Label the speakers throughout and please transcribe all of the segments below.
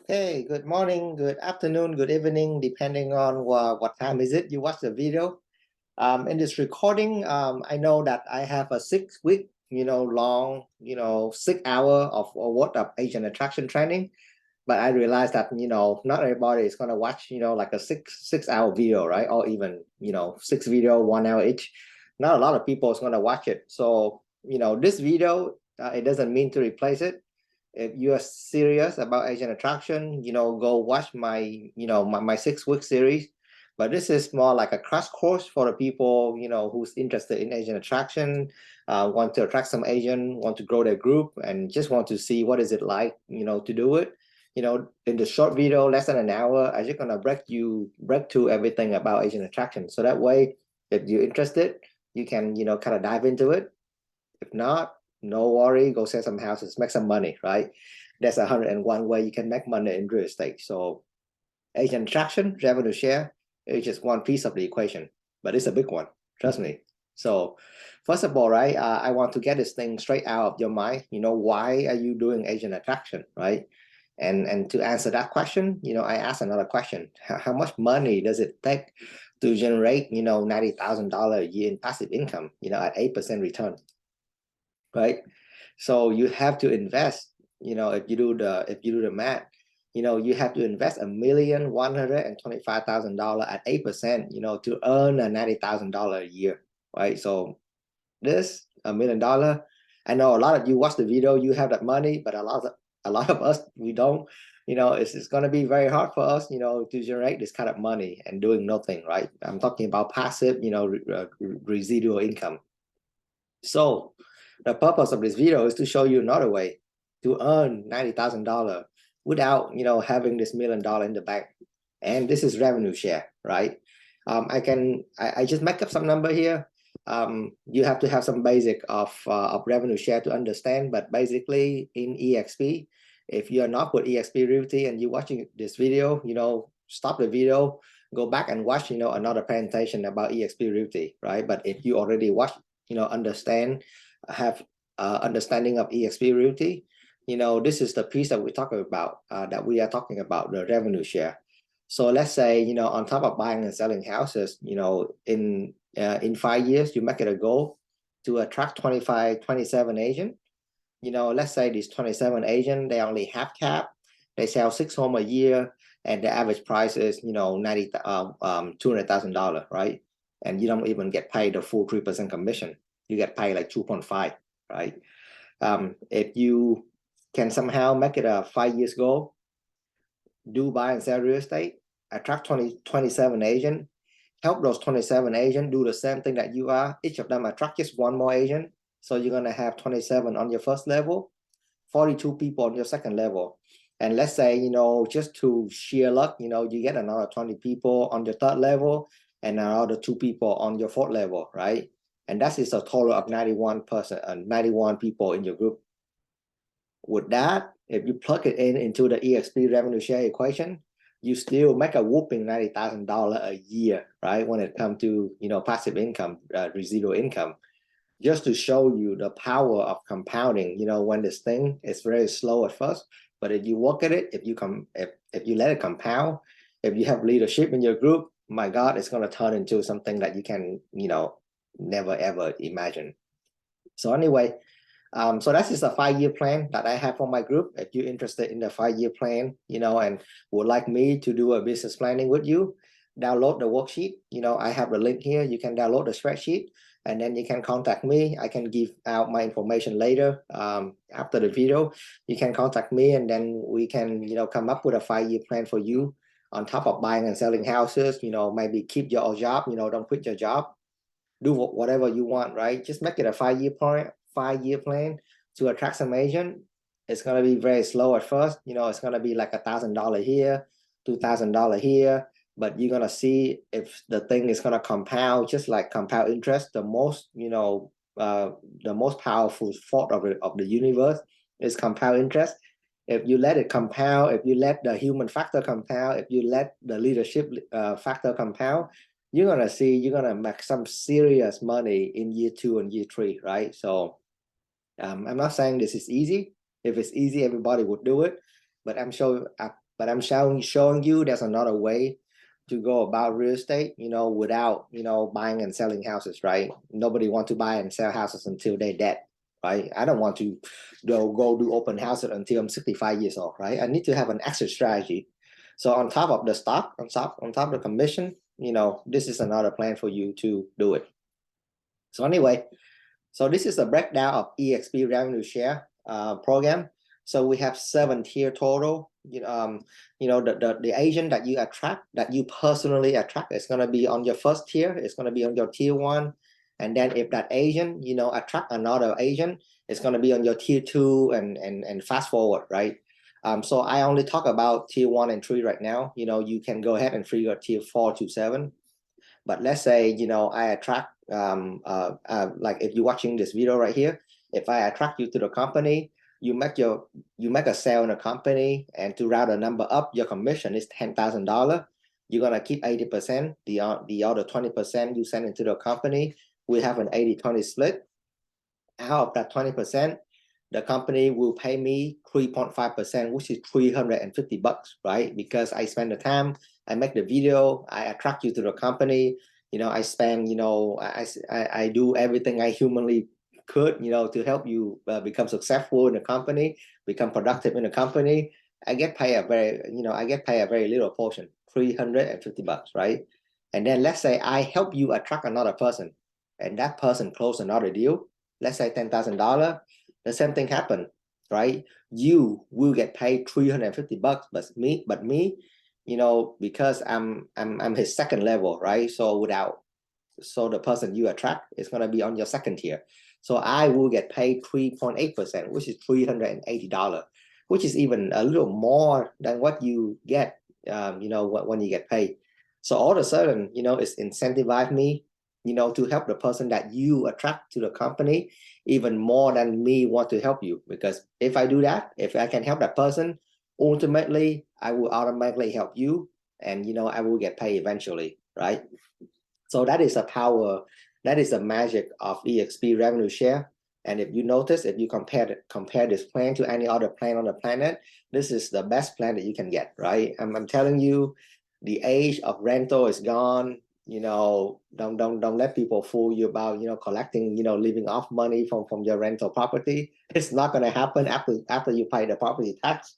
Speaker 1: Okay, good morning, good afternoon, good evening, depending on what time is it you watch the video. In this recording, I know that I have a 6 week, long, 6 hour of what of agent attraction training, but I realized that, not everybody is going to watch, like a six hour video, right? Or even, 6 video, 1 hour each. Not a lot of people is going to watch it. So, this video, it doesn't mean to replace it. If you are serious about agent attraction, go watch my, my 6 week series. But this is more like a crash course for the people, who's interested in agent attraction, want to attract some agent, want to grow their group, and just want to see what is it like, to do it. In the short video, less than an hour, I'm just gonna break to everything about agent attraction. So that way, if you're interested, you can, kind of dive into it. If not, no worry, go sell some houses, make some money, right? That's 101 way you can make money in real estate. So agent attraction, revenue share is just one piece of the equation, but it's a big one, trust me. So first of all, right, I want to get this thing straight out of your mind. Why are you doing agent attraction, right? And to answer that question, I ask another question. How much money does it take to generate, $90,000 a year in passive income, at 8% return? Right? So you have to invest, if you do the math, you have to invest $1,125,000 at 8%, to earn a $90,000 a year, right? So this $1 million. I know a lot of you watch the video, you have that money, but a lot of us we don't. It's going to be very hard for us, to generate this kind of money and doing nothing, right? I'm talking about passive, residual income. So the purpose of this video is to show you another way to earn $90,000 without, having this $1 million in the bank. And this is revenue share, right? I just make up some number here. You have to have some basic of revenue share to understand, but basically in eXp, if you're not with eXp Realty and you're watching this video, stop the video, go back and watch, another presentation about eXp Realty, right? But if you already watched, have understanding of eXp Realty, this is the piece that we are talking about, the revenue share. So let's say, on top of buying and selling houses, in 5 years, you make it a goal to attract 27 agents. Let's say these 27 agents, they only have cap, they sell 6 homes a year, and the average price is, $200,000, right? And you don't even get paid the full 3% commission. You get paid like 2.5, right? If you can somehow make it a 5 years goal, do buy and sell real estate, attract 27 agents, help those 27 agents do the same thing that you are. Each of them attract just one more agent. So you're going to have 27 on your first level, 42 people on your second level. And let's say, just to sheer luck, you get another 20 people on your third level and another 2 people on your fourth level, right? And that is a total of 91 people in your group. With that, if you plug it into the eXp revenue share equation, you still make a whooping $90,000 a year, right? When it comes to, passive income, residual income, just to show you the power of compounding, when this thing is very slow at first, but if you work at it, if you let it compound, if you have leadership in your group, my God, it's going to turn into something that you can, never ever imagine. So anyway, so that's just a 5-year plan that I have for my group. If you're interested in the 5-year plan, and would like me to do a business planning with you, download the worksheet. I have the link here. You can download the spreadsheet and then you can contact me. I can give out my information later after the video. You can contact me and then we can, come up with a 5-year plan for you on top of buying and selling houses. Maybe keep your job, don't quit your job. Do whatever you want, right? Just make it a 5-year plan to attract some agent. It's going to be very slow at first. It's going to be like $1,000 here, $2,000 here, but you're going to see if the thing is going to compound, just like compound interest. The most powerful force of the universe is compound interest. If you let it compound, if you let the human factor compound, if you let the leadership factor compound, you're gonna make some serious money in year 2 and year 3, right? So I'm not saying this is easy. If it's easy, everybody would do it, but I'm but I'm showing you there's another way to go about real estate, without, buying and selling houses, right? Nobody want to buy and sell houses until they're dead, right? I don't want to go do open houses until I'm 65 years old, right? I need to have an exit strategy. So on top of the stock, on top of the commission, this is another plan for you to do it. So anyway, so this is a breakdown of eXp revenue share program. So we have 7 tier total. The agent that you attract, that you personally attract, is going to be on your first tier. It's going to be on your tier 1. And then if that agent, attract another agent, it's going to be on your tier 2 and fast forward, right? So I only talk about tier 1 and 3 right now. You can go ahead and figure tier 4 to 7. But let's say, I attract, like if you're watching this video right here, if I attract you to the company, you make a sale in a company, and to round the number up, your commission is $10,000. You're gonna keep 80%. The other 20% you send into the company. We have an 80-20 split. Out of that 20%, the company will pay me 3.5%, which is $350, right? Because I spend the time, I make the video, I attract you to the company, I spend, I do everything I humanly could, to help you become successful in the company, become productive in the company. I get paid a very little portion, $350, right? And then let's say I help you attract another person, and that person close another deal, let's say $10,000. The same thing happened, right? You will get paid $350, but me, because I'm his second level, right? So the person you attract is gonna be on your second tier. So I will get paid 3.8%, which is $380, which is even a little more than what you get, when you get paid. So all of a sudden, it's incentivize me, to help the person that you attract to the company even more than me want to help you. Because if I do that, if I can help that person, ultimately I will automatically help you, and I will get paid eventually, right? So that is the power, that is the magic of eXp revenue share. And if you notice, if you compare this plan to any other plan on the planet, this is the best plan that you can get, right? I'm telling you, the age of rental is gone. Don't let people fool you about collecting, living off money from your rental property. It's not going to happen after you pay the property tax.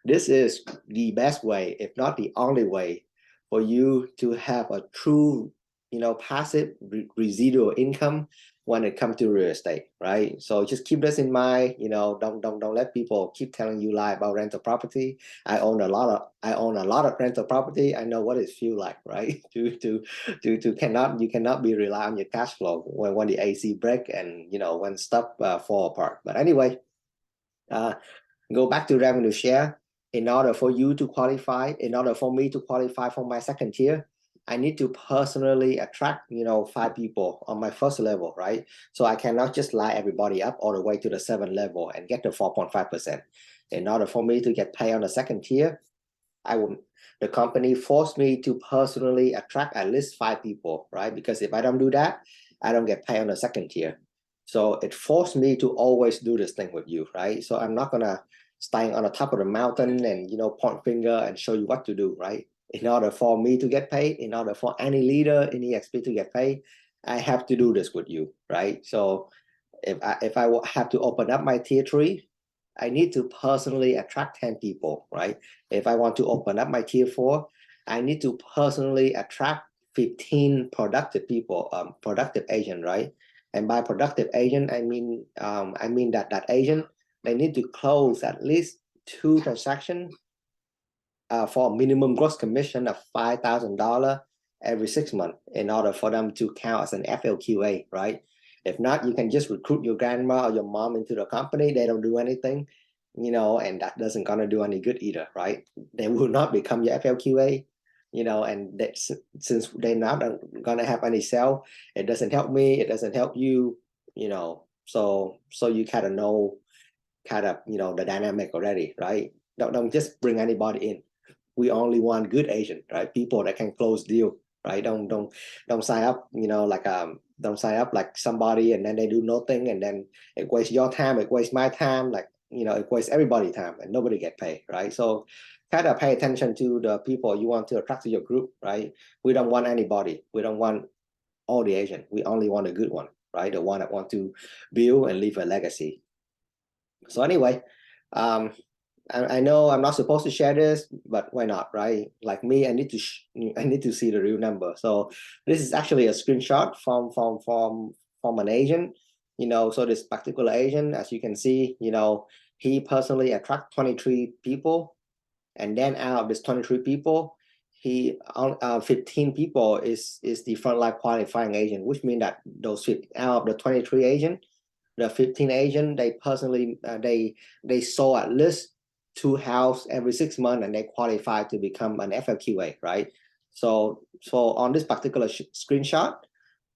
Speaker 1: This is the best way, if not the only way, for you to have a true, passive residual income when it comes to real estate, right? So just keep this in mind. Don't let people keep telling you lie about rental property. I own a lot of rental property. I know what it feels like, right? You cannot be rely on your cash flow when the AC break and when stuff fall apart. But anyway, go back to revenue share. In order for you to qualify, in order for me to qualify for my second tier, I need to personally attract, 5 people on my first level, right? So I cannot just lie everybody up all the way to the 7th level and get the 4.5%. In order for me to get paid on the second tier, the company forced me to personally attract at least 5 people, right? Because if I don't do that, I don't get paid on the second tier. So it forced me to always do this thing with you, right? So I'm not gonna stand on the top of the mountain and point finger and show you what to do, right? In order for me to get paid, in order for any leader in eXp to get paid, I have to do this with you, right? So if I have to open up my tier 3, I need to personally attract 10 people, right? If I want to open up my tier 4, I need to personally attract 15 productive people, productive agent, right? And by productive agent, I mean that agent, they need to close at least 2 transactions for a minimum gross commission of $5,000 every 6 months in order for them to count as an FLQA, right? If not, you can just recruit your grandma or your mom into the company. They don't do anything, and that doesn't gonna do any good either, right? They will not become your FLQA, and since they're not gonna have any sale, it doesn't help me, it doesn't help you, so you kind of know the dynamic already, right? Don't just bring anybody in. We only want good agent, right? People that can close deal, right? Don't sign up, don't sign up like somebody and then they do nothing, and then it wastes your time, it wastes my time, it wastes everybody's time, and nobody get paid, right? So kind of pay attention to the people you want to attract to your group, right? We don't want anybody. We don't want all the agent. We only want a good one, right? The one that want to build and leave a legacy. So anyway, I know I'm not supposed to share this, but why not, right? Like me, I need to see the real number. So this is actually a screenshot from an agent. So this particular agent, as you can see, he personally attract 23 people, and then out of this 23 people, 15 people is the frontline qualifying agent, which means that those 50, out of the 23 agent, the 15 agent, they personally they sold at least 2 houses every 6 months, and they qualify to become an FLQA, right? So on this particular screenshot,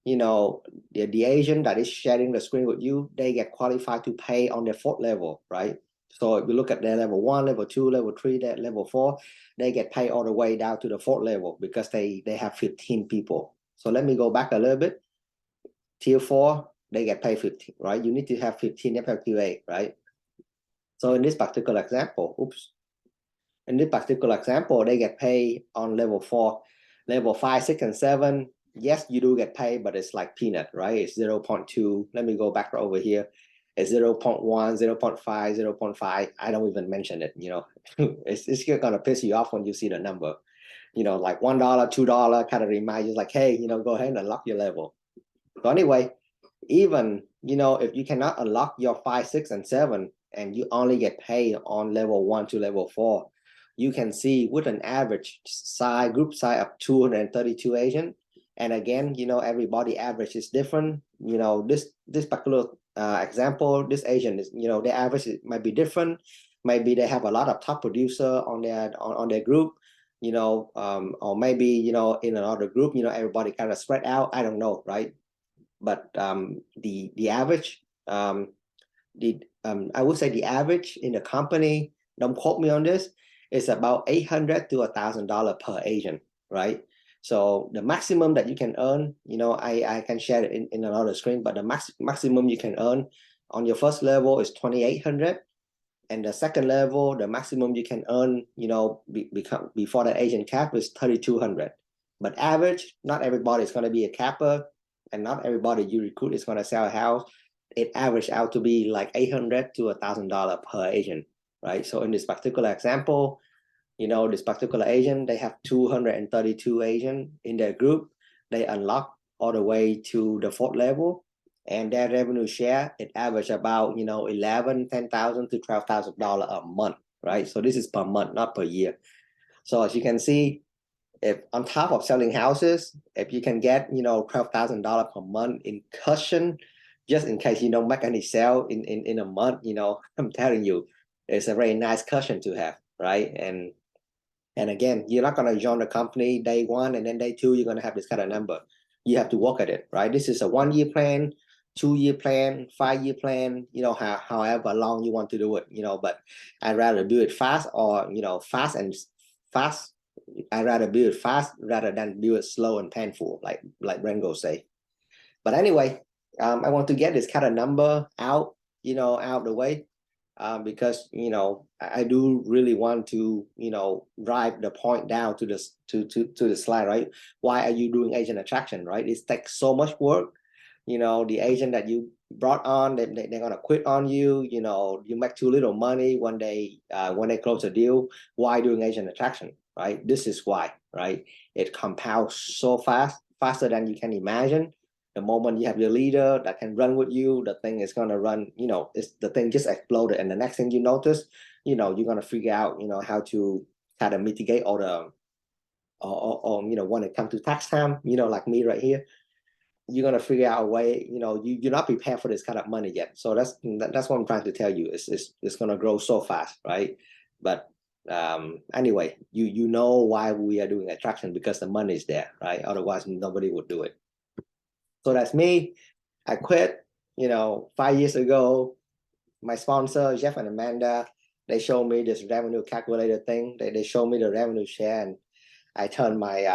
Speaker 1: the agent that is sharing the screen with you, they get qualified to pay on their 4th level, right? So if you look at their level 1, level 2, level 3, that level 4, they get paid all the way down to the 4th level because they have 15 people. So let me go back a little bit. Tier 4, they get paid 15, right? You need to have 15 FLQA, right? So in this particular example, in this particular example, they get paid on level 4, level 5, 6, and 7. Yes, you do get paid, but it's like peanut, right? It's 0.2. Let me go back over here. It's 0.1, 0.5, 0.5. I don't even mention it, it's gonna piss you off when you see the number. Like $1, $2 kind of remind you, like, hey, go ahead and unlock your level. So anyway, even if you cannot unlock your 5, 6, and 7, and you only get paid on level 1 to level 4, you can see with an average size, group size of 232 agents. And again, everybody average is different. This particular example, this agent is, the average might be different. Maybe they have a lot of top producer on their group, or maybe in another group, everybody kind of spread out. I don't know, right? But the average, I would say the average in the company, don't quote me on this, is about $800 to $1,000 per agent, right? So the maximum that you can earn, I can share it in another screen, but the maximum you can earn on your first level is 2,800. And the second level, the maximum you can earn, before that agent cap is 3,200. But average, not everybody is going to be a capper, and not everybody you recruit is going to sell a house. It averaged out to be like $800 to $1,000 per agent, right? So in this particular example, this particular agent, they have 232 agents in their group. They unlock all the way to the 4th level, and their revenue share, it averaged about, $10,000 to $12,000 a month, right? So this is per month, not per year. So as you can see, if on top of selling houses, if you can get, $12,000 per month in cushion, just in case you don't make any sale in a month, I'm telling you, it's a very nice cushion to have, right? And again, you're not going to join the company day 1 and then day 2, you're going to have this kind of number. You have to work at it, right? This is a 1-year plan, 2-year plan, 5-year plan, however long you want to do it, but I'd rather do it fast or, fast. I'd rather do it fast rather than do it slow and painful, like Rengo say. But anyway, I want to get this kind of number out, out of the way. Because I do really want to drive the point down to this to the slide, right? Why are you doing agent attraction, right? It takes so much work. The agent that you brought on, they're gonna quit on you. You make too little money when they close a deal. Why doing agent attraction, right? This is why, right? It compounds so fast, faster than you can imagine. The moment you have your leader that can run with you, the thing is gonna run, the thing just exploded. And the next thing you notice, you're gonna figure out, how to kind of mitigate all the, or when it comes to tax time, like me right here, you're gonna figure out a way, you're not prepared for this kind of money yet. So that's what I'm trying to tell you. It's gonna grow so fast, right? But anyway, you know why we are doing attraction, because the money is there, right? Otherwise, nobody would do it. So that's me. I quit, 5 years ago. My sponsor, Jeff and Amanda, they showed me this revenue calculator thing. They showed me the revenue share, and I turned my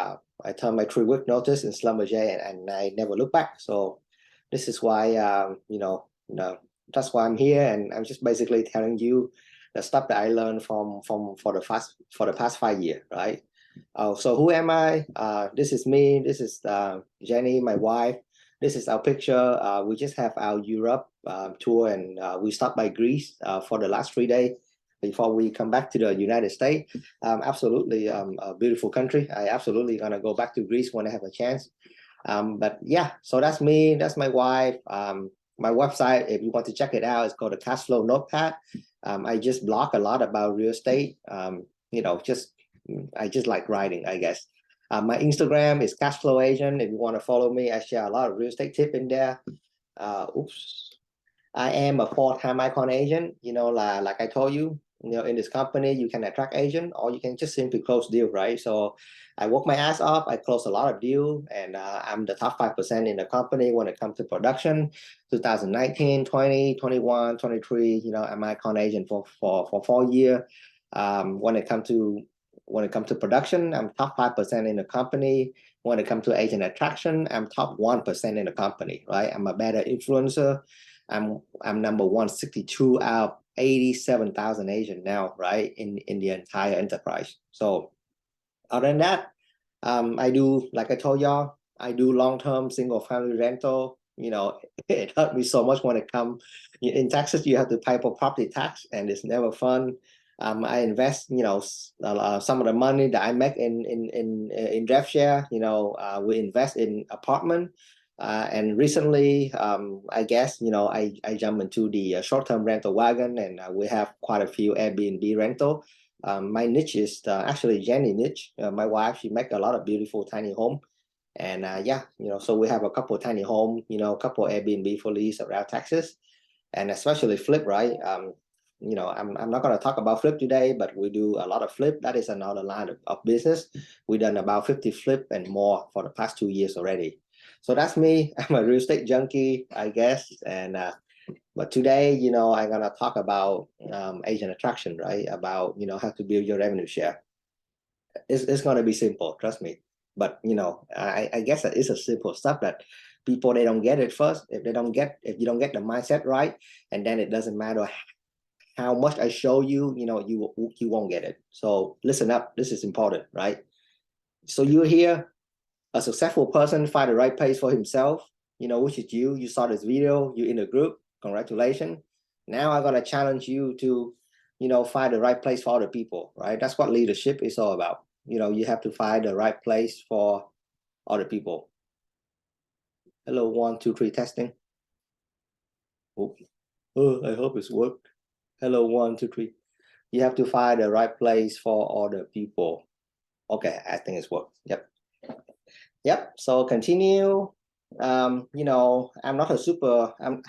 Speaker 1: 3-week notice in Schlumberger, and I never looked back. So this is why that's why I'm here, and I'm just basically telling you the stuff that I learned for the past 5 years, right? So who am I? This is me. This is Jenny, my wife. This is our picture. We just have our Europe tour, and we stopped by Greece for the last 3 days before we come back to the United States. Absolutely a beautiful country. I absolutely gonna go back to Greece when I have a chance. But yeah, so that's me. That's my wife. My website, if you want to check it out, it's called the Cashflow Notepad. I just blog a lot about real estate. I just like writing, I guess. My Instagram is Cashflow Agent. If you want to follow me, I share a lot of real estate tip in there. I am a full-time icon agent. Like I told you, in this company, you can attract agent or you can just simply close deal, right? So I work my ass off. I close a lot of deal, and I'm the top 5% in the company when it comes to production. 2019, 20, 21, 23, I'm icon agent for 4 years. When it comes to production, I'm top 5% in the company. When it comes to agent attraction, I'm top 1% in the company, right? I'm a better influencer. I'm number 162 out of 87,000 agents now, right? In the entire enterprise. So other than that, I do, like I told y'all, I do long-term single-family rental. It hurt me so much when it comes in Texas. You have to pay for property tax, and it's never fun. I invest, some of the money that I make in draft share. We invest in apartment. And recently, I guess, I jumped into the short-term rental wagon, and we have quite a few Airbnb rental. My niche is actually Jenny niche. My wife, she make a lot of beautiful tiny home. And yeah, so we have a couple of tiny home, a couple of Airbnb for lease around Texas, and especially flip, right? I'm not going to talk about flip today, but we do a lot of flip. That is another line of business. We've done about 50 flip and more for the past 2 years already. So that's me. I'm a real estate junkie, I guess. And but today, I'm gonna talk about agent attraction, right? About how to build your revenue share. It's gonna be simple, trust me. But I guess that it's a simple stuff that people, they don't get it first. If you don't get the mindset right, and then it doesn't matter how much I show you, you won't get it. So listen up. This is important, right? So you're here, a successful person find the right place for himself, which is you. You saw this video, you're in the group. Congratulations. Now I'm gonna challenge you to, find the right place for other people, right? That's what leadership is all about. You have to find the right place for other people. Hello, 1, 2, 3, testing. Oh, I hope it's worked. Hello, 1, 2, 3. You have to find the right place for other people. Okay, I think it's worked. Yep. So continue. I'm not a I'm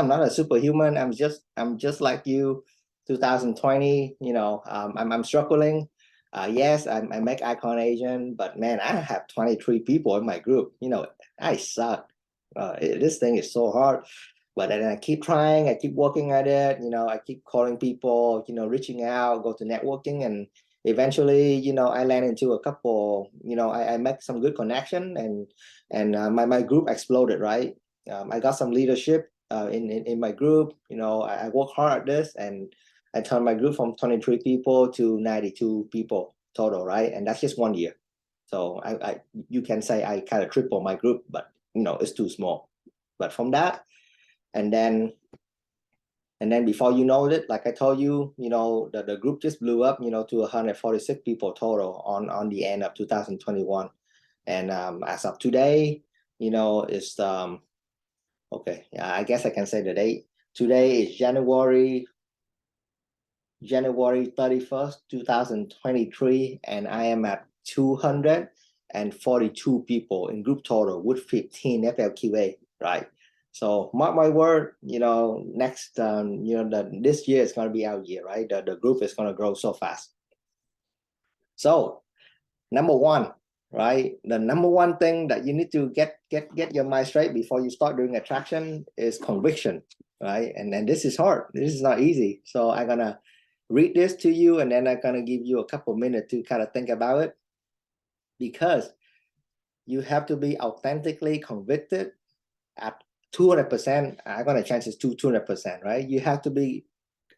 Speaker 1: not a superhuman. I'm just like you. 2020. I'm struggling. Yes, I make icon agent, but man, I have 23 people in my group. I suck. This thing is so hard. But then I keep trying. I keep working at it. I keep calling people. Reaching out, go to networking, and eventually, I land into a couple, I make some good connection, and my group exploded, right? I got some leadership in my group. I work hard at this, and I turned my group from 23 people to 92 people total, right? And that's just 1 year. So you can say I kind of triple my group, but it's too small. But from that, and then before you know it, like I told you, the group just blew up, to 146 people total on the end of 2021. And as of today, it's okay. Yeah, I guess I can say the date. Today is January 31st, 2023, and I am at 242 people in group total with 15 FLQA, right? So mark my word, next, this year is going to be our year, right? The group is going to grow so fast. So number one, right? The number one thing that you need to get your mind straight before you start doing attraction is conviction, right? And this is hard. This is not easy. So I'm going to read this to you, and then I'm going to give you a couple minutes to kind of think about it, because you have to be authentically convicted at 200%. I'm going to change this to 200%, right? You have to be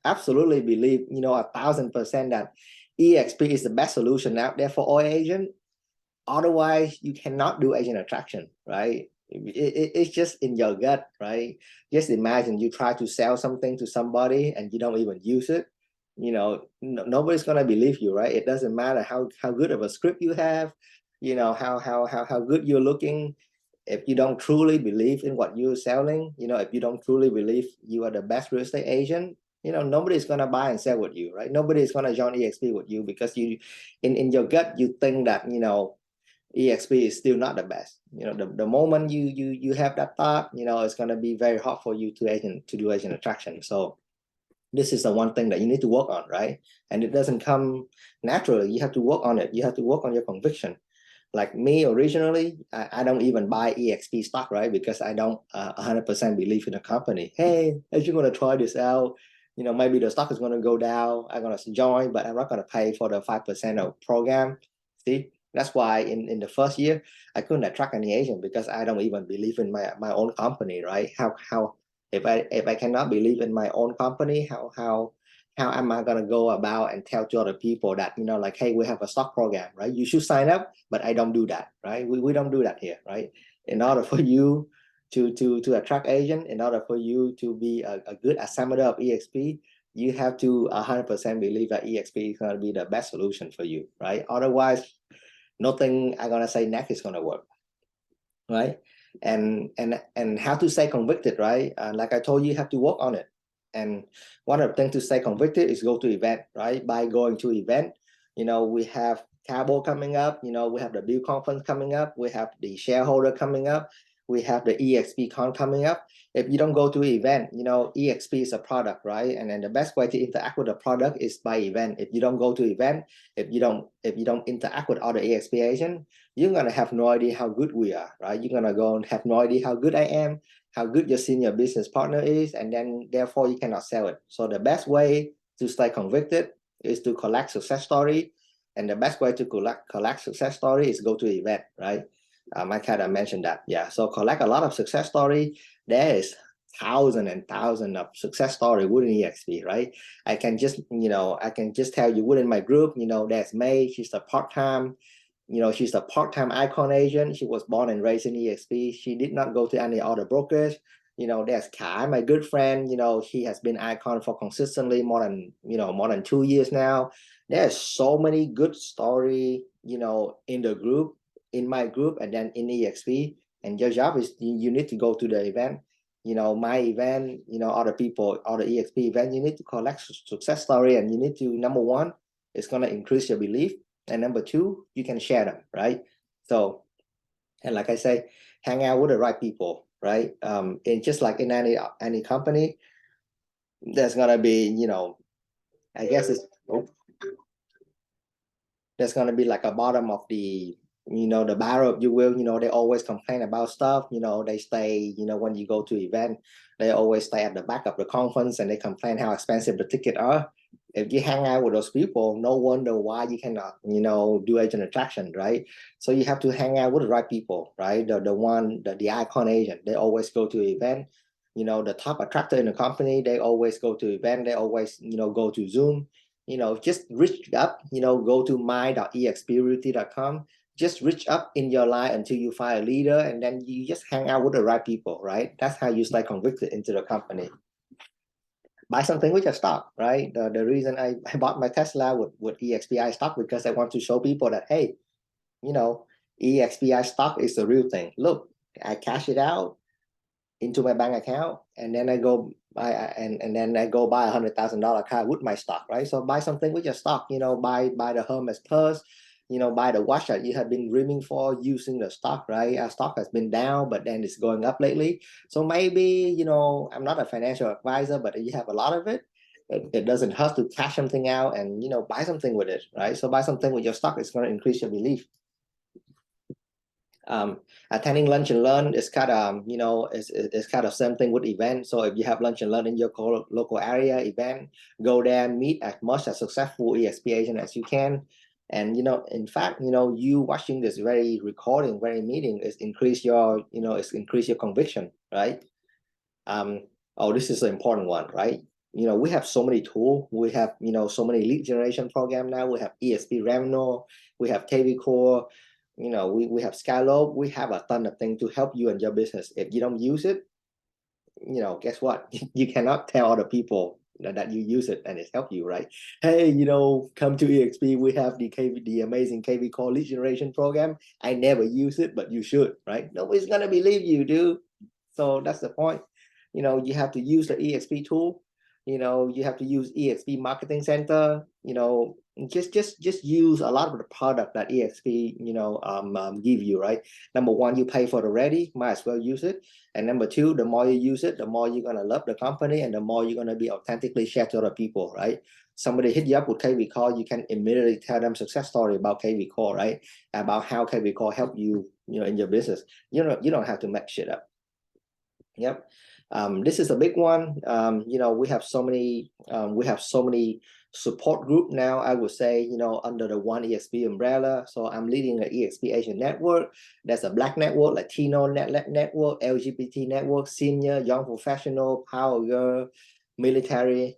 Speaker 1: absolutely believe, 1,000% that eXp is the best solution out there for all agent. Otherwise, you cannot do agent attraction, right? It's just in your gut, right? Just imagine you try to sell something to somebody and you don't even use it. Nobody's gonna believe you, right? It doesn't matter how good of a script you have, how good you're looking. If you don't truly believe in what you're selling, if you don't truly believe you are the best real estate agent, nobody's gonna buy and sell with you, right? Nobody's gonna join EXP with you because in your gut, you think that EXP is still not the best. The moment you have that thought, it's gonna be very hard for you to do agent attraction. So this is the one thing that you need to work on, right? And it doesn't come naturally. You have to work on it. You have to work on your conviction. Like me originally, I don't even buy EXP stock, right? Because I don't 100% believe in the company. Hey, as you're going to try this out, maybe the stock is going to go down. I'm going to join, but I'm not going to pay for the 5% of program. See, that's why in the first year, I couldn't attract any agent because I don't even believe in my own company, right? How if I cannot believe in my own company, how am I gonna go about and tell to other people that like, hey, we have a stock program, right? You should sign up, but I don't do that, right? We don't do that here, right? In order for you to attract agent, in order for you to be a good assembler of EXP, you have to 100% believe that EXP is gonna be the best solution for you, right? Otherwise, nothing I'm gonna say next is gonna work, right? And how to stay convicted, right? Like I told you, you have to work on it. And one of the things to stay convicted is go to event, right? By going to event, we have Cabo coming up, we have the Bill conference coming up, we have the shareholder coming up, we have the EXP con coming up. If you don't go to an event, EXP is a product, right? And then the best way to interact with the product is by event. If you don't go to event, if you don't interact with other EXP agents, you're gonna have no idea how good we are, right? You're gonna go and have no idea how good I am, how good your senior business partner is, and then therefore you cannot sell it. So the best way to stay convicted is to collect success story, and the best way to collect success story is go to event, right? I kind of mentioned that, yeah. So collect a lot of success story. There is thousands and thousands of success story within EXP, right? I can just tell you within my group, there's May. She's a part-time. She's a part-time icon agent. She was born and raised in EXP. She did not go to any other brokers. There's Kai, my good friend. He has been icon for consistently more than 2 years now. There's so many good story, in the group, in my group, and then in EXP. And your job is you need to go to the event. My event, other people, other EXP event. You need to collect success story, and you need to, number one, it's gonna increase your belief. And number two, you can share them, right? So, and like I say, hang out with the right people, right? And just like in any company, there's gonna be, I guess there's gonna be like a bottom of the barrel, if you will. They always complain about stuff. They stay. When you go to event, they always stay at the back of the conference and they complain how expensive the ticket are. If you hang out with those people, no wonder why you cannot, do agent attraction, right? So you have to hang out with the right people, right? The icon agent, they always go to event. The top attractor in the company, they always go to event. They always, go to Zoom. Just reach up, go to my.exprealty.com. Just reach up in your line until you find a leader, and then you just hang out with the right people, right? That's how you stay convicted into the company. Buy something with your stock, right? The reason I bought my Tesla with EXPI stock because I want to show people that, hey, EXPI stock is the real thing. Look, I cash it out into my bank account, and then I go buy $100,000 car with my stock, right? So buy something with your stock, buy the Hermes purse, buy the watch that you have been dreaming for using the stock, right? Our stock has been down, but then it's going up lately. So maybe, I'm not a financial advisor, but you have a lot of it. It doesn't hurt to cash something out and, buy something with it, right? So buy something with your stock. It's going to increase your belief. Attending lunch and learn is kind of, it's kind of same thing with event. So if you have lunch and learn in your local area event, go there, meet as much as successful EXP agent as you can. And, in fact, you watching this very recording, very meeting is increase your, it's increase your conviction, right? Oh, this is an important one, right? we have so many tools. We have, so many lead generation program now. We have eXp Revenue, we have KV Core, we have Skylope. We have a ton of things to help you in your business. If you don't use it, guess what? You cannot tell other people that you use it and it's helped you, right? Hey, come to eXp. We have the amazing KV Core lead generation program. I never use it, but you should, right? Nobody's gonna believe you, dude. So that's the point. You have to use the eXp tool. You have to use eXp Marketing Center. Just use a lot of the product that eXp give you, right? Number one, you pay for it already, might as well use it. And number two, the more you use it, the more you're gonna love the company, and the more you're gonna be authentically share to other people, right? Somebody hit you up with KV Core, you can immediately tell them success story about KV Core, right? About how KV Core help you, in your business. You don't have to make shit up. Yep. This is a big one. We have so many support group now, I would say, under the one eXp umbrella. So I'm leading an eXp Asian network. There's a Black network, Latino network, LGBT network, senior, young professional, power girl, military,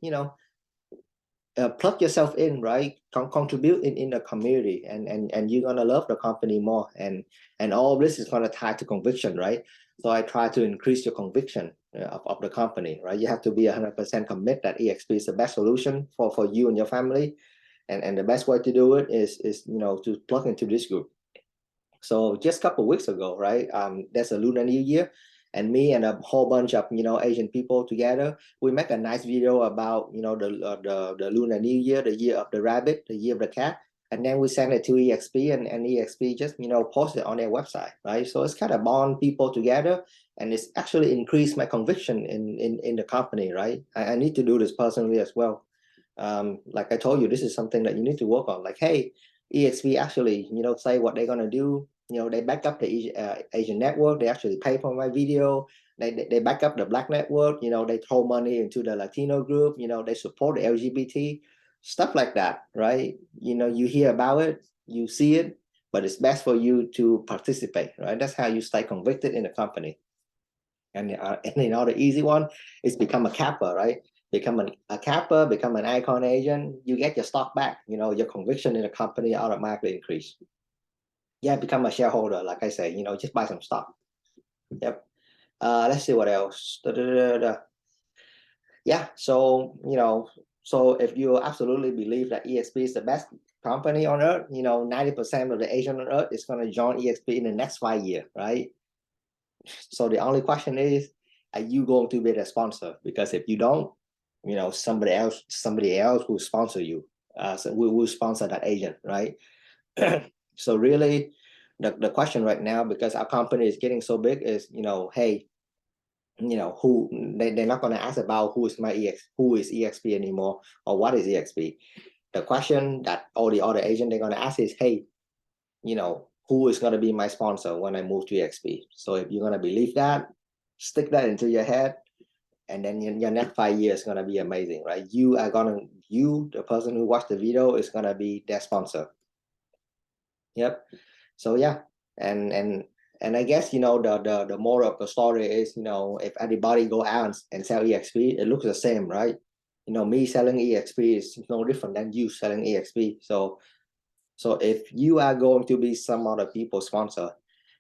Speaker 1: plug yourself in, right? Contribute in the community, and you're gonna love the company more. And all of this is gonna tie to conviction, right? So I try to increase your conviction of the company, right? You have to be 100% commit that eXp is the best solution for you and your family, and the best way to do it is to plug into this group. So just a couple of weeks ago, right? There's a Lunar New Year, and me and a whole bunch of Asian people together, we make a nice video about the Lunar New Year, the year of the rabbit, the year of the cat, and then we send it to eXp, and eXp just post it on their website, right? So it's kind of bond people together, and it's actually increased my conviction in the company, right? I need to do this personally as well. Like I told you, this is something that you need to work on. Like, hey, eXp actually, say what they're gonna do. They back up the Asian network. They actually pay for my video. They back up the Black network. They throw money into the Latino group. They support the LGBT stuff like that, right? You hear about it, you see it, but it's best for you to participate, right? That's how you stay convicted in the company. And the easy one is become a capper, right? Become a capper, become an icon agent. You get your stock back. Your conviction in the company automatically increase. Yeah, become a shareholder. Like I say, just buy some stock. Yep. Let's see what else. Yeah. So so if you absolutely believe that eXp is the best company on earth, 90% of the Asian on earth is going to join eXp in the next 5 years, right? So the only question is, are you going to be the sponsor? Because if you don't, somebody else will sponsor you. So we will sponsor that agent, right? So really, the question right now, because our company is getting so big, is hey, who they're not going to ask about who is eXp anymore, or what is eXp. The question that all the other agents they're going to ask is, hey, who is going to be my sponsor when I move to eXp? So if you're going to believe that, stick that into your head, and then your next 5 years is going to be amazing, right? The person who watched the video, is going to be their sponsor. Yep. So yeah, and I guess the moral of the story is, if anybody go out and sell eXp, it looks the same, right? Me selling eXp is no different than you selling eXp. So if you are going to be some other people's sponsor,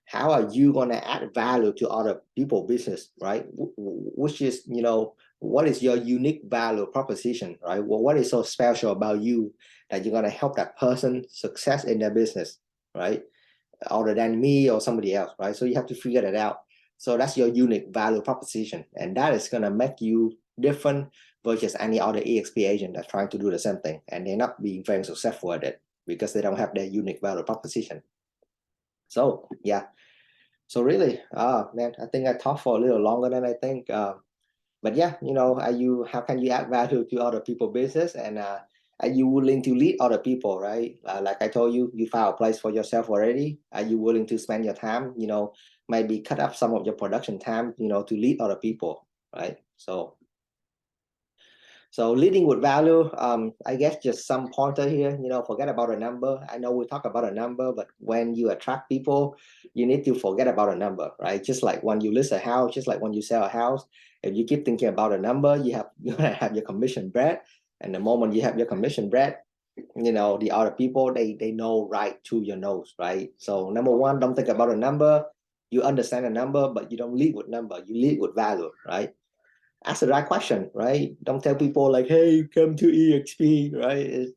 Speaker 1: how are you going to add value to other people's business, right? Which is, what is your unique value proposition, right? Well, what is so special about you that you're going to help that person success in their business, right? Other than me or somebody else, right? So you have to figure that out. So that's your unique value proposition, and that is going to make you different versus any other eXp agent that's trying to do the same thing, and they're not being very successful at it because they don't have their unique value proposition. So yeah, so really, man, I think I talked for a little longer than I think. But yeah, how can you add value to other people's business, and are you willing to lead other people, right? Like I told you, you found a place for yourself already. Are you willing to spend your time, maybe cut up some of your production time, to lead other people, right? So So leading with value, I guess just some pointer here, forget about a number. I know we talk about a number, but when you attract people, you need to forget about a number, right? Just like when you list a house, just like when you sell a house, if you keep thinking about a number, you're gonna have your commission bread. And the moment you have your commission bread, the other people, they know right to your nose, right? So number one, don't think about a number. You understand a number, but you don't lead with number. You lead with value, right? Ask the right question, right? Don't tell people like, hey, come to eXp, right?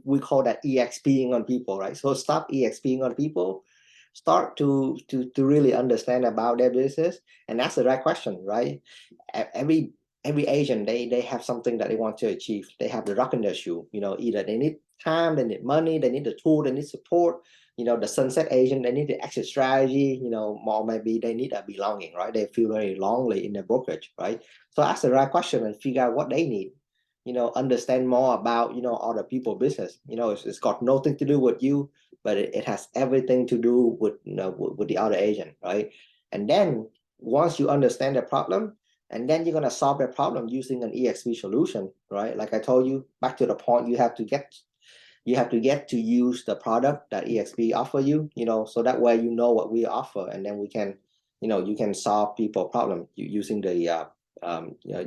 Speaker 1: We call that eXping on people, right? So stop eXping on people. Start to really understand about their business and ask the right question, right? Every agent, they have something that they want to achieve. They have the rock in their shoe. Either they need time, they need money, they need the tool, they need support. The sunset agent, they need the exit strategy. More maybe they need a belonging, right? They feel very lonely in their brokerage, right? So ask the right question and figure out what they need. Understand more about other people business. It's got nothing to do with you, but it has everything to do with with the other agent, right? And then once you understand the problem, and then you're gonna solve the problem using an eXp solution, right? Like I told you, back to the point, you have to get to use the product that eXp offer you, so that way what we offer, and then we can, you can solve people problem using the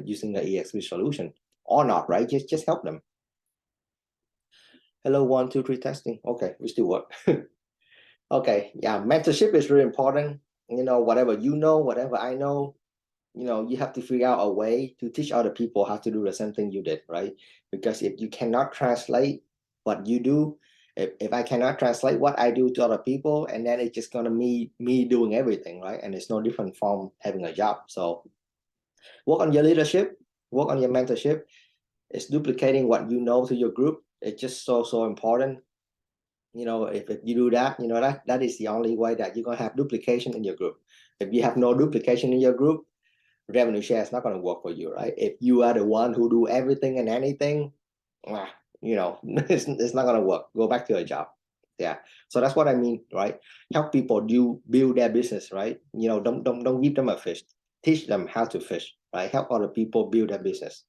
Speaker 1: using the eXp solution or not, right? Just help them. Hello, 1 2 3 testing. Okay, we still work. Okay, yeah, mentorship is really important. Whatever whatever I know, you have to figure out a way to teach other people how to do the same thing you did, right? Because if you cannot translate what you do, if I cannot translate what I do to other people, and then it's just gonna me doing everything, right? And it's no different from having a job. So work on your leadership, work on your mentorship. It's duplicating what you know to your group. It's just so important. If you do that, that is the only way that you're gonna have duplication in your group. If you have no duplication in your group, revenue share is not going to work for you, right? If you are the one who do everything and anything, it's not going to work. Go back to your job. Yeah. So that's what I mean, right? Help people build their business, right? Don't give them a fish. Teach them how to fish, right? Help other people build their business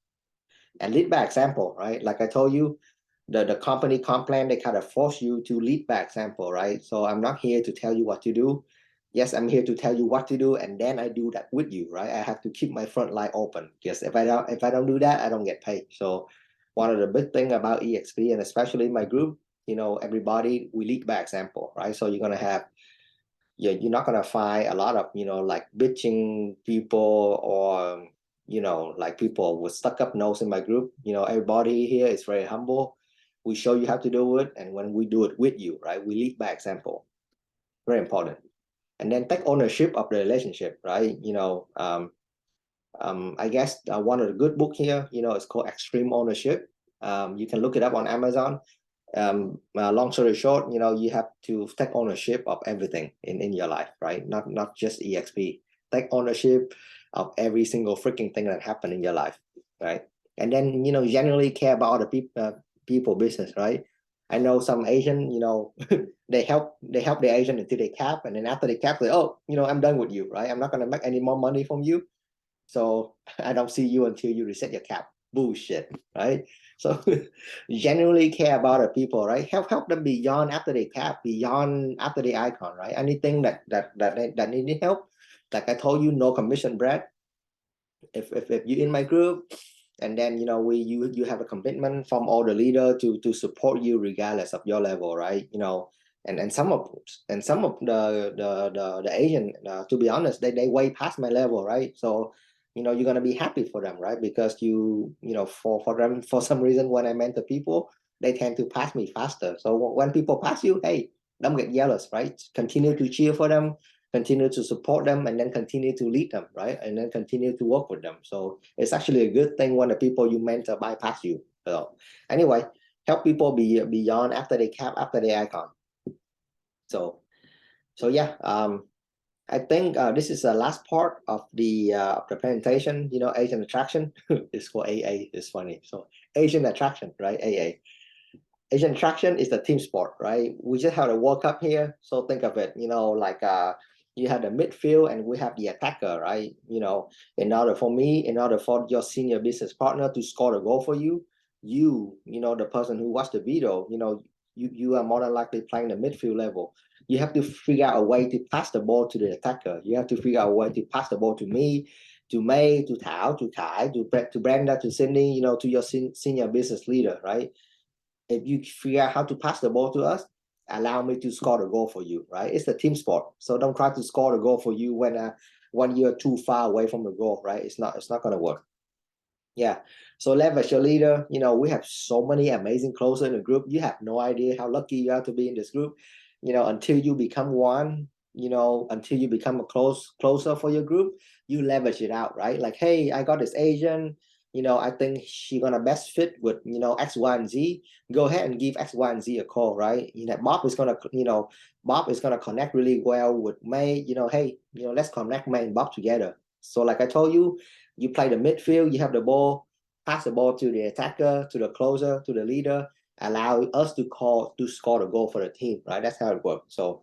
Speaker 1: and lead by example, right? Like I told you, the company comp plan, they kind of force you to lead by example, right? So I'm not here to tell you what to do. Yes, I'm here to tell you what to do, and then I do that with you, right? I have to keep my front line open, because if I don't do that, I don't get paid. So one of the big thing about eXp, and especially my group, everybody, we lead by example, right? So you're gonna have, you're not gonna find a lot of like bitching people, or like people with stuck up nose in my group. Everybody here is very humble. We show you how to do it, and when we do it with you, right, we lead by example. Very important. And then take ownership of the relationship, right? I guess one of the good book here, it's called Extreme Ownership. You can look it up on Amazon. Long story short, you have to take ownership of everything in your life, right? Not just eXp. Take ownership of every single freaking thing that happened in your life, right? And then generally care about the people business, right? I know some Asian, they help the Asian until they cap, and then after they cap, they, oh, I'm done with you, right? I'm not gonna make any more money from you, so I don't see you until you reset your cap. Bullshit, right? So genuinely care about the people, right? Help them beyond after they cap, beyond after the icon, right? Anything that need help. Like I told you, no commission, Brad. If you're in my group, and then you have a commitment from all the leader to support you regardless of your level, right? And some of the Asian, to be honest, they way past my level, right? So you're gonna be happy for them, right? Because for them, for some reason, when I mentor people, they tend to pass me faster. So when people pass you, hey, don't get jealous, right? Continue to cheer for them, continue to support them, and then continue to lead them, right? And then continue to work with them. So it's actually a good thing when the people you mentor bypass you. So anyway, help people be beyond after they cap, after the icon. So yeah, I think this is the last part of the presentation. Asian attraction. It's called AA. It's funny. So Asian attraction, right? AA. Asian attraction is the team sport, right? We just have a World Cup here, so think of it, like You have the midfield and we have the attacker, right? In order for your senior business partner to score the goal for you, the person who watched the video, you are more than likely playing the midfield level. You have to figure out a way to pass the ball to the attacker. You have to figure out a way to pass the ball to me, to May, to Thảo, to Kai, to Brenda, to Cindy, to your senior business leader, right? If you figure out how to pass the ball to us, allow me to score the goal for you, right? It's a team sport. So don't try to score the goal for you when you're too far away from the goal, right? It's not going to work. Yeah. So leverage your leader. We have so many amazing closers in the group. You have no idea how lucky you are to be in this group. Until you become one, until you become a closer for your group, you leverage it out, right? Like, hey, I got this agent. I think she's gonna best fit with X, Y, and Z. Go ahead and give X, Y, and Z a call, right? Bob is gonna connect really well with May. Hey, let's connect May and Bob together. So like I told you, you play the midfield, you have the ball, pass the ball to the attacker, to the closer, to the leader, allow us to score the goal for the team, right? That's how it works. So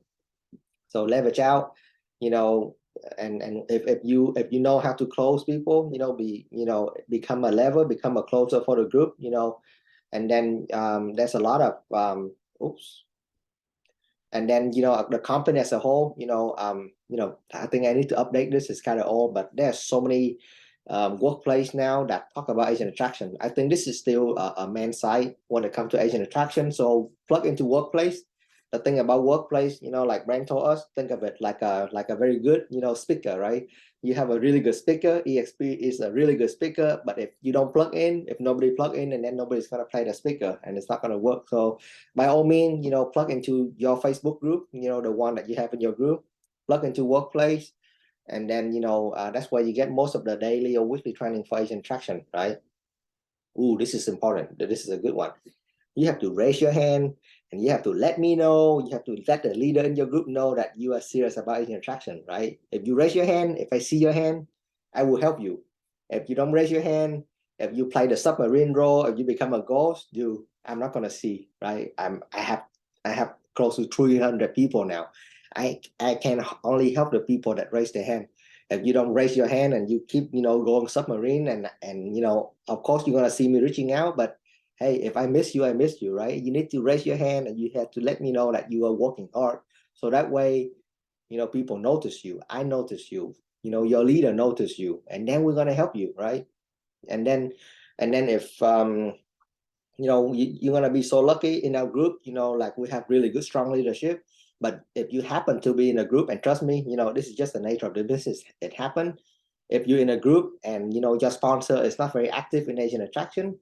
Speaker 1: leverage out, and if you know how to close people, become a lever, become a closer for the group, and then there's a lot of oops. And then the company as a whole, I think I need to update this. It's kind of old, but there's so many workplace now that talk about agent attraction. I think this is still a main site when it comes to agent attraction. So plug into workplace. The thing about workplace, like Brand told us, think of it like a very good, speaker, right? You have a really good speaker. eXp is a really good speaker, but if you don't plug in, if nobody plug in, and then nobody's gonna play the speaker, and it's not gonna work. So by all means, plug into your Facebook group, the one that you have in your group, plug into workplace, and then that's where you get most of the daily or weekly training for agent traction, right? Ooh, this is important. This is a good one. You have to raise your hand and you have to let me know. You have to let the leader in your group know that you are serious about agent attraction, right? If you raise your hand, if I see your hand, I will help you. If you don't raise your hand, if you play the submarine role, if you become a ghost, dude, I'm not gonna see, right? I have close to 300 people now. I can only help the people that raise their hand. If you don't raise your hand and you keep going submarine, and of course you're gonna see me reaching out, but hey, if I miss you, I miss you, right? You need to raise your hand and you have to let me know that you are working hard. So that way, people notice you. I notice you. Your leader notice you, and then we're gonna help you, right? And then, if you're gonna be so lucky in our group, like we have really good, strong leadership. But if you happen to be in a group, and trust me, this is just the nature of the business. It happened. If you're in a group and your sponsor is not very active in agent attraction,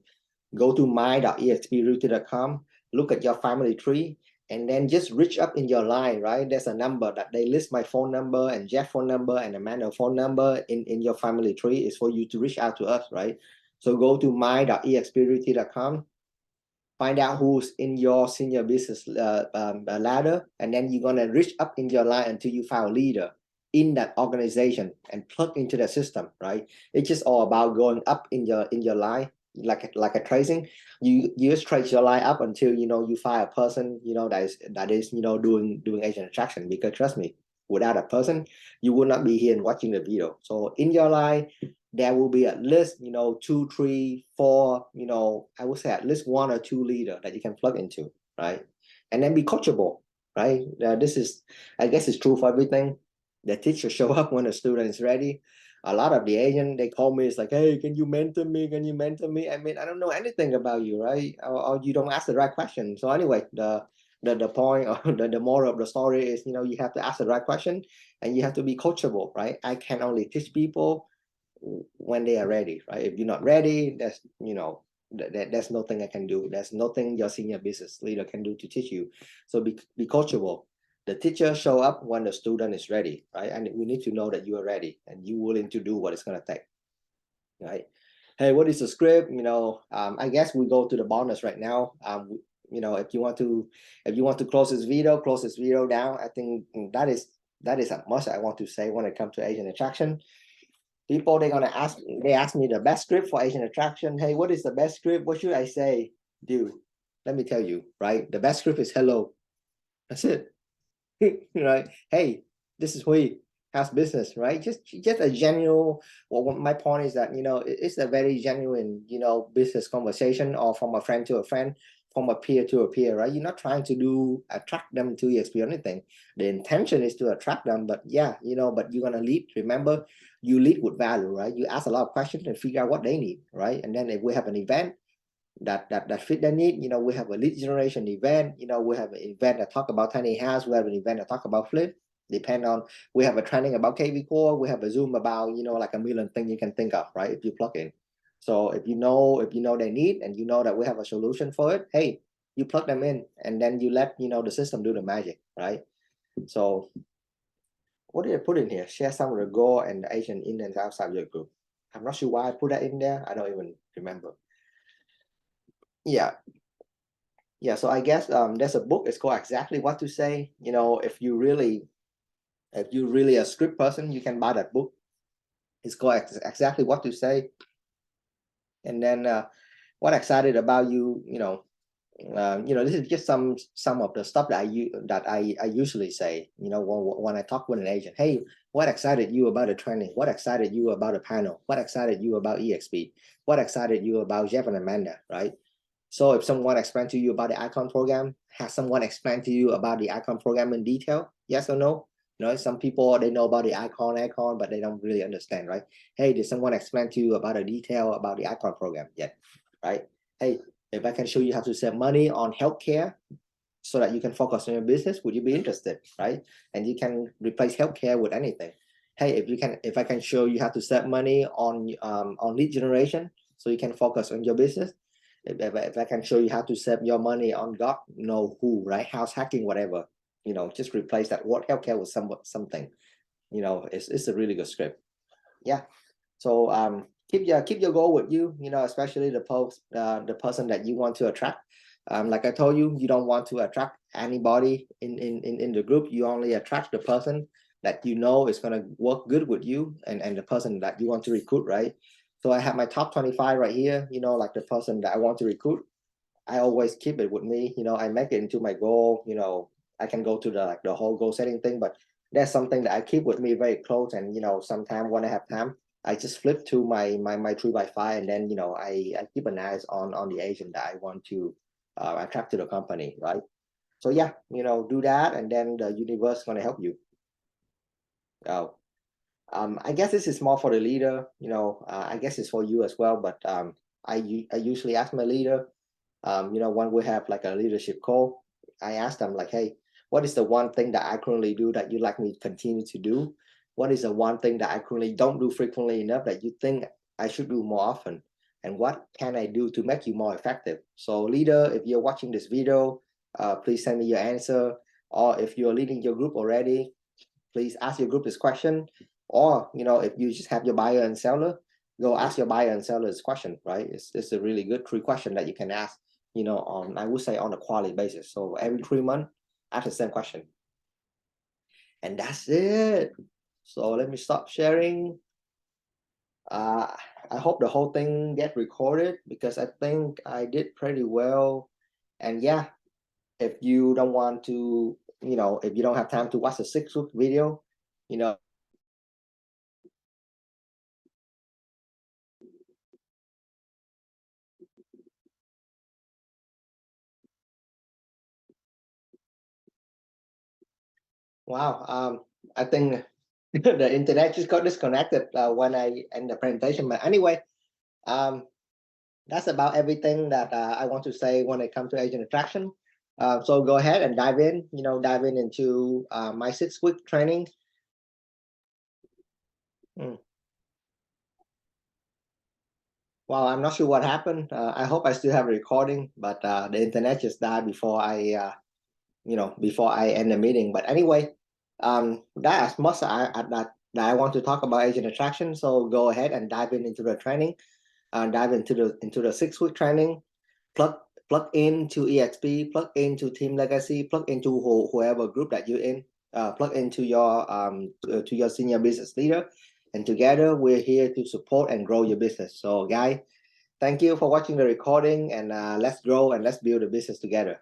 Speaker 1: go to my.exprealty.com, look at your family tree, and then just reach up in your line, right? There's a number that they list my phone number and Jeff phone number and Amanda phone number in your family tree is for you to reach out to us, right? So go to my.exprealty.com, find out who's in your senior business ladder, and then you're gonna reach up in your line until you find a leader in that organization and plug into the system, right? It's just all about going up in your line, like a tracing. You just trace your line up until you find a person that is doing agent attraction. Because trust me, without a person, you would not be here and watching the video. So in your line, there will be at least 2, 3, 4, I would say at least 1 or 2 leader that you can plug into, right? And then be coachable, right? This is, I guess, it's true for everything. The teacher show up when the student is ready. A lot of the agent, they call me, it's like, hey, can you mentor me? Can you mentor me? I mean, I don't know anything about you, right? Or you don't ask the right question. So anyway, the point or the moral of the story is, you have to ask the right question and you have to be coachable, right? I can only teach people when they are ready, right? If you're not ready, there's nothing I can do. There's nothing your senior business leader can do to teach you. So be coachable. The teacher show up when the student is ready, right? And we need to know that you are ready and you willing to do what it's gonna take, right? Hey, what is the script? I guess we go to the bonus right now. If you want to close this video down. I think that is as much I want to say when it comes to agent attraction. People, they ask me the best script for agent attraction. Hey, what is the best script? What should I say? Dude, let me tell you, right? The best script is hello. That's it. Right? Hey, this is Hui. How's business, right? Just a genuine. Well, my point is that, it's a very genuine, business conversation, or from a friend to a friend, from a peer to a peer, right? You're not trying to attract them to eXp or anything. The intention is to attract them, but yeah, but you're gonna lead. Remember, you lead with value, right? You ask a lot of questions and figure out what they need, right? And then if we have an event that fit their need, we have a lead generation event, we have an event that talk about tiny house, we have an event that talk about flip. Depend on, we have a training about KV core, we have a Zoom about, like a million things you can think of, right? If you plug in. So if you know their need, and that we have a solution for it, hey, you plug them in, and then you let the system do the magic, right? So what did I put in here? Share some of the goal and the agent in and outside your group. I'm not sure why I put that in there. I don't even remember. Yeah. So I guess there's a book. It's called Exactly What to Say. If you really a script person, you can buy that book. It's called Exactly What to Say. And then what excited about you, this is just some of the stuff that I usually say, when I talk with an agent. Hey, what excited you about the training? What excited you about the panel? What excited you about eXp? What excited you about Jeff and Amanda, right? So if someone explained to you about the icon program, has someone explained to you about the icon program in detail? Yes or no? Some people, they know about the icon, but they don't really understand, right? Hey, did someone explain to you about the detail about the icon program yet? Right? Hey, if I can show you how to save money on healthcare so that you can focus on your business, would you be interested, right? And you can replace healthcare with anything. Hey, if I can show you how to save money on lead generation so you can focus on your business, if I can show you how to save your money on God know who, right? House hacking, whatever, just replace that word healthcare with something. It's a really good script. Yeah. So keep your goal with you, especially the person that you want to attract. Like I told you, you don't want to attract anybody in the group. You only attract the person that is going to work good with you, and the person that you want to recruit, right? So I have my top 25 right here, like the person that I want to recruit. I always keep it with me, I make it into my goal. I can go to the whole goal setting thing, but that's something that I keep with me very close. And sometimes when I have time, I just flip to my 3x5, and then I keep an eye on the agent that I want to attract to the company, right? So yeah, do that, and then the universe is going to help you. I guess this is more for the leader. I guess it's for you as well, but I usually ask my leader, when we have like a leadership call, I ask them like, hey, what is the one thing that I currently do that you'd like me to continue to do? What is the one thing that I currently don't do frequently enough that you think I should do more often? And what can I do to make you more effective? So leader, if you're watching this video, please send me your answer. Or if you're leading your group already, please ask your group this question. Or, if you just have your buyer and seller, go ask your buyer and seller this question, right? It's a really good 3 question that you can ask, I would say on a quality basis. So every 3 months, ask the same question. And that's it. So let me stop sharing. I hope the whole thing get recorded, because I think I did pretty well. And yeah, if you don't want to, if you don't have time to watch the 6-week video, wow, I think the internet just got disconnected when I end the presentation. But anyway, that's about everything that I want to say when it comes to agent attraction. So go ahead and dive in, into my 6-week training. Well, I'm not sure what happened. I hope I still have a recording, but the internet just died before I end the meeting. But anyway, that's much that I want to talk about agent attraction. So go ahead and dive into the training, dive into the 6-week training. Plug into eXp, plug into Team Legacy, plug into whoever group that you're in, plug into your to your senior business leader, and together we're here to support and grow your business. So, guys, thank you for watching the recording, and let's grow and let's build a business together.